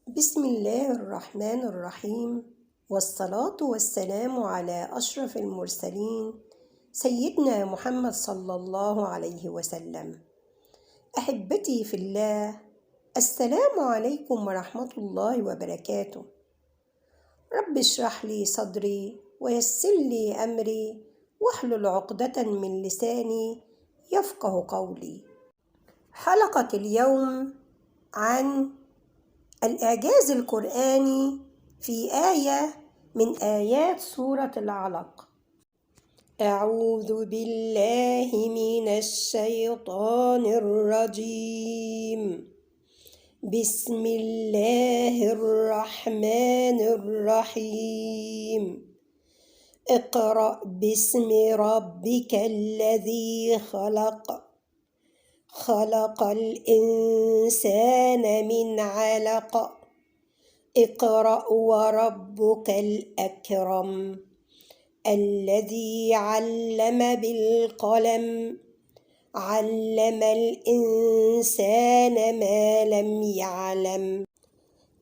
بسم الله الرحمن الرحيم، والصلاة والسلام على أشرف المرسلين سيدنا محمد صلى الله عليه وسلم. أحبتي في الله، السلام عليكم ورحمة الله وبركاته. رب اشرح لي صدري ويسر لي أمري واحلل عقدة من لساني يفقه قولي. حلقة اليوم عن الإعجاز القرآني في آية من آيات سورة العلق. أعوذ بالله من الشيطان الرجيم. بسم الله الرحمن الرحيم. اقرأ باسم ربك الذي خلق. خلق الإنسان من علق. اقرأ وربك الأكرم الذي علم بالقلم. علم الإنسان ما لم يعلم.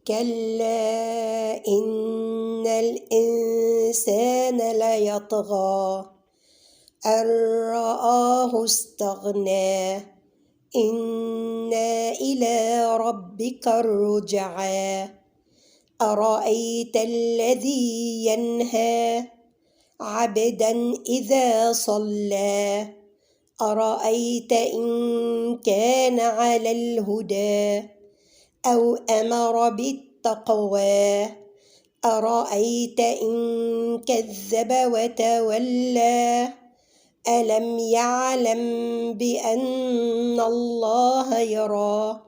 كلا إن الإنسان ليطغى أن رآه استغنى. إن إلى ربك الرجعى. أرأيت الذي ينهى عبدا إذا صلى. أرأيت إن كان على الهدى أو أمر بالتقوى. أرأيت إن كذب وتولى. ألم يعلم بأن الله يرى.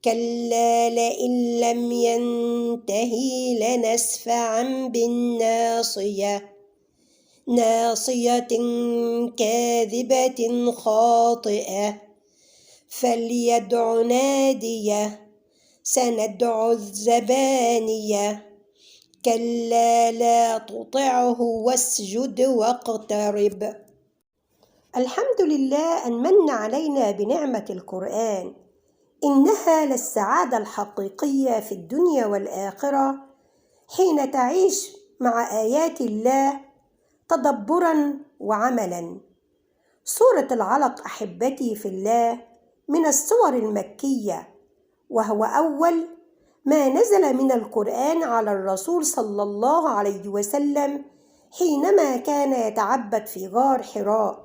كلا لئن لم ينتهي لنسفعا بالناصية. ناصية كاذبة خاطئة. فليدع ناديه. سندع الزبانية. كلا لا تطعه واسجد واقترب. الحمد لله أن من علينا بنعمة القرآن. إنها للسعادة الحقيقية في الدنيا والآخرة حين تعيش مع آيات الله تدبراً وعملاً. سورة العلق أحبتي في الله من السور المكية، وهو أول ما نزل من القرآن على الرسول صلى الله عليه وسلم حينما كان يتعبد في غار حراء.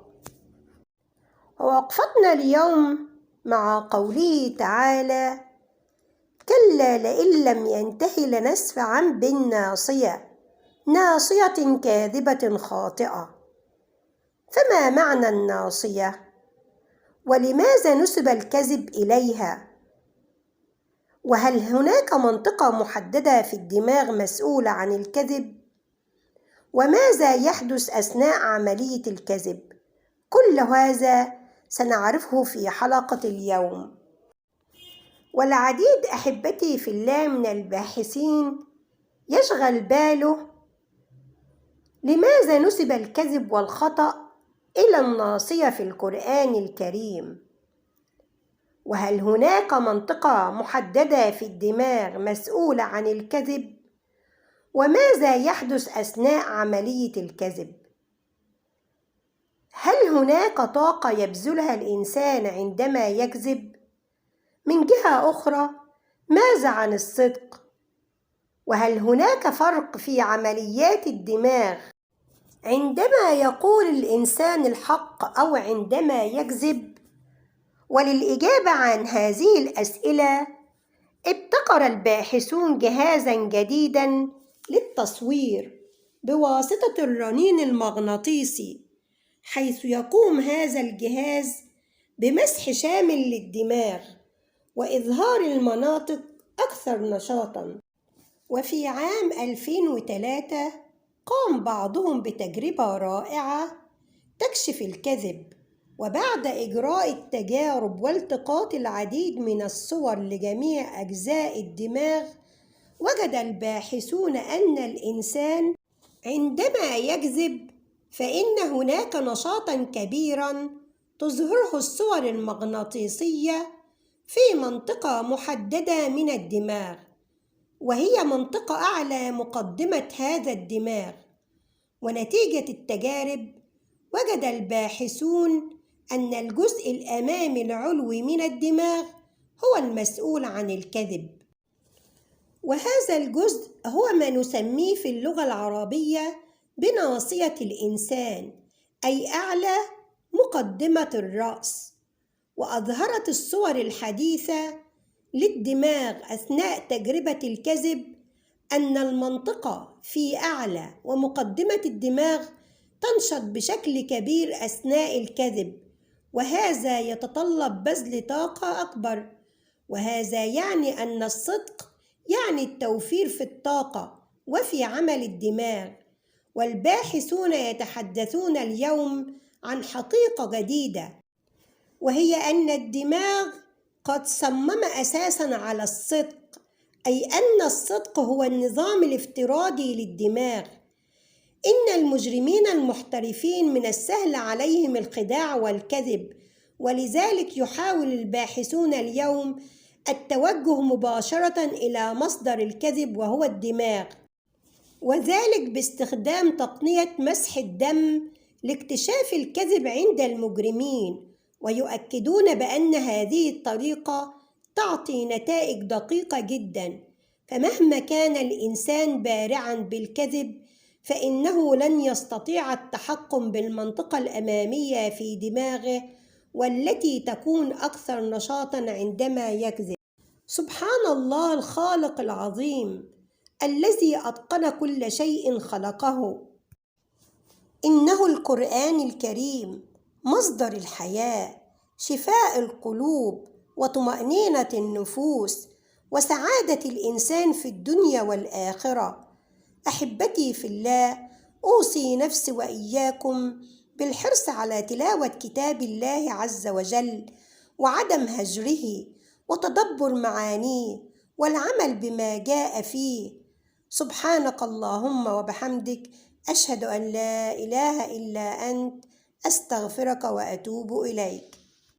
ووقفتنا اليوم مع قوله تعالى: كلا لئن لم ينته لنسفعا بالناصية. ناصية كاذبة خاطئة. فما معنى الناصية؟ ولماذا نسب الكذب إليها؟ وهل هناك منطقة محددة في الدماغ مسؤولة عن الكذب؟ وماذا يحدث أثناء عملية الكذب؟ كل هذا سنعرفه في حلقة اليوم. والعديد أحبتي في الله من الباحثين يشغل باله لماذا نسب الكذب والخطأ إلى الناصية في القرآن الكريم؟ وهل هناك منطقة محددة في الدماغ مسؤولة عن الكذب؟ وماذا يحدث أثناء عملية الكذب؟ هل هناك طاقة يبذلها الإنسان عندما يكذب؟ من جهة أخرى، ماذا عن الصدق؟ وهل هناك فرق في عمليات الدماغ عندما يقول الإنسان الحق أو عندما يكذب؟ وللإجابة عن هذه الأسئلة ابتكر الباحثون جهازاً جديداً للتصوير بواسطة الرنين المغناطيسي، حيث يقوم هذا الجهاز بمسح شامل للدماغ وإظهار المناطق أكثر نشاطاً. وفي عام 2003 قام بعضهم بتجربة رائعة تكشف الكذب، وبعد إجراء التجارب والتقاط العديد من الصور لجميع أجزاء الدماغ، وجد الباحثون أن الإنسان عندما يكذب فإن هناك نشاطاً كبيراً تظهره الصور المغناطيسية في منطقة محددة من الدماغ، وهي منطقة أعلى مقدمة هذا الدماغ. ونتيجة التجارب وجد الباحثون أن الجزء الأمامي العلوي من الدماغ هو المسؤول عن الكذب، وهذا الجزء هو ما نسميه في اللغة العربية بناصية الإنسان، أي أعلى مقدمة الرأس. وأظهرت الصور الحديثة للدماغ أثناء تجربة الكذب أن المنطقة في أعلى ومقدمة الدماغ تنشط بشكل كبير أثناء الكذب، وهذا يتطلب بذل طاقة أكبر. وهذا يعني أن الصدق يعني التوفير في الطاقة وفي عمل الدماغ. والباحثون يتحدثون اليوم عن حقيقة جديدة، وهي أن الدماغ قد صمم أساساً على الصدق، أي أن الصدق هو النظام الافتراضي للدماغ. إن المجرمين المحترفين من السهل عليهم الخداع والكذب، ولذلك يحاول الباحثون اليوم التوجه مباشرة إلى مصدر الكذب وهو الدماغ، وذلك باستخدام تقنية مسح الدم لاكتشاف الكذب عند المجرمين. ويؤكدون بأن هذه الطريقة تعطي نتائج دقيقة جدا، فمهما كان الإنسان بارعا بالكذب فإنه لن يستطيع التحكم بالمنطقة الأمامية في دماغه، والتي تكون أكثر نشاطا عندما يكذب. سبحان الله الخالق العظيم الذي أتقن كل شيء خلقه. إنه القرآن الكريم مصدر الحياة، شفاء القلوب وطمأنينة النفوس وسعادة الإنسان في الدنيا والآخرة. أحبتي في الله، أوصي نفسي وإياكم بالحرص على تلاوة كتاب الله عز وجل وعدم هجره وتدبر معانيه والعمل بما جاء فيه. سبحانك اللهم وبحمدك، أشهد أن لا إله إلا أنت، أستغفرك وأتوب إليك.